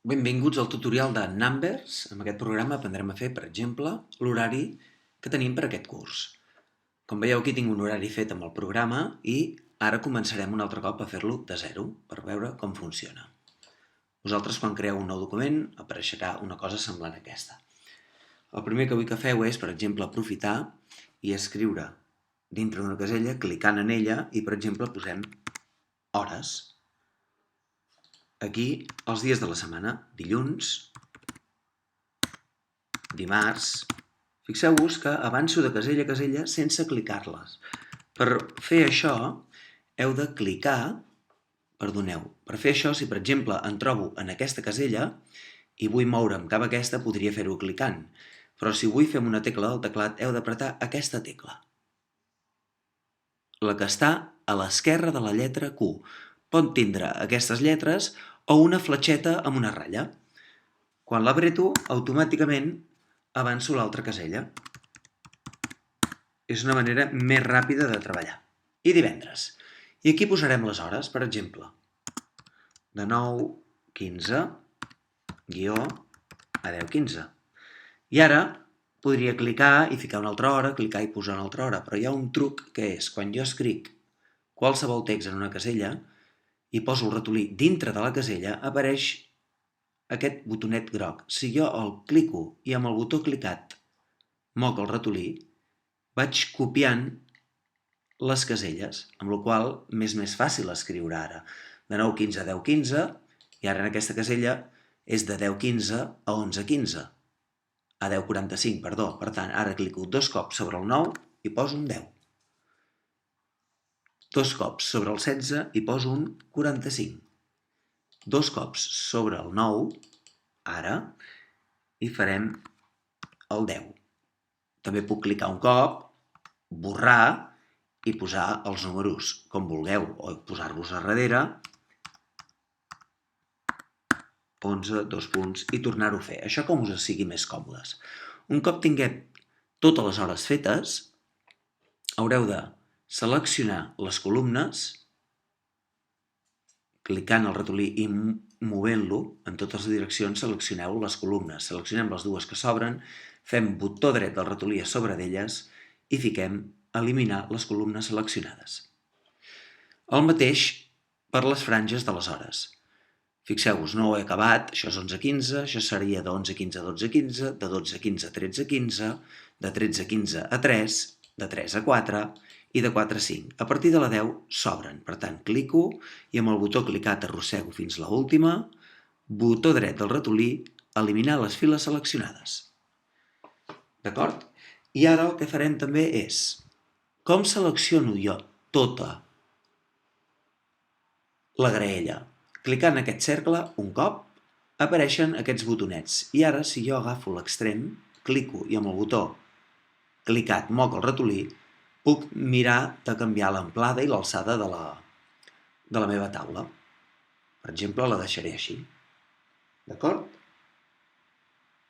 Benvinguts al tutorial de Numbers. En aquest programa aprendrem a fer, per exemple, l'horari que tenim per aquest curs. Com veieu, aquí tinc un horari fet amb el programa i ara començarem un altre cop a fer-lo de zero per veure com funciona. Vosaltres, quan creeu un nou document, apareixerà una cosa semblant a aquesta. El primer que vull que feu és, per exemple, aprofitar i escriure dintre d'una casella, clicant en ella i, per exemple, posem hores. Aquí, els dies de la setmana, dilluns, dimarts. Fixeu-vos que avanço de casella a casella sense clicar-les. Per fer això, heu de clicar, per fer això, si per exemple em trobo en aquesta casella i vull moure'm cap a aquesta, podria fer-ho clicant. Però si vull fer amb una tecla del teclat, heu d'apretar aquesta tecla. La que està a l'esquerra de la lletra Q. Pot tindre aquestes lletres o una fletxeta amb una ratlla. Quan l'apreto, automàticament avanço a l'altra casella. És una manera més ràpida de treballar. I divendres. I aquí posarem les hores, per exemple. De 9:15 guió a 10:15. I ara podria clicar i ficar una altra hora, clicar i posar una altra hora, però hi ha un truc que és, quan jo escric qualsevol text en una casella i poso el ratolí dintre de la casella, apareix aquest botonet groc. Si jo el clico i amb el botó clicat moc el ratolí, vaig copiant les caselles, amb la qual cosa m'és més fàcil escriure ara. De 9:15 a 10:15, i ara en aquesta casella és de 10:15 a 11:15. A 10:45, perdó. Per tant, ara clico dos cops sobre el 9 i poso un 10. Dos cops sobre el 16 i poso un 45. Dos cops sobre el 9, ara, i farem el 10. També puc clicar un cop, borrar i posar els números com vulgueu, o posar-los a darrere, 11, dos punts, i tornar-ho a fer. Això com us sigui més còmodes. Un cop tinguem totes les hores fetes, haureu de seleccionar les columnes, clicant el ratolí i movent-lo en totes les direccions, seleccioneu les columnes. Seleccionem les dues que s'obren, fem botó dret del ratolí a sobre d'elles i fiquem eliminar les columnes seleccionades. El mateix per les franges de les hores. Fixeu-vos, no ho he acabat, això és 11:15, això seria de 11:15 a 12:15, de 12:15 a 13:15, de 13:15 a 3, de 3 a 4 i de 4 a 5. A partir de la 10 s'obren, per tant clico i amb el botó clicat arrossego fins a l'última, botó dret del ratolí, eliminar les files seleccionades. D'acord? I ara el que farem també és, com selecciono jo tota la graella? Clicant en aquest cercle un cop, apareixen aquests botonets. I ara, si jo agafo l'extrem, clico i amb el botó clicat moc el ratolí, puc mirar de canviar l'amplada i l'alçada de la meva taula. Per exemple, la deixaré així. D'acord?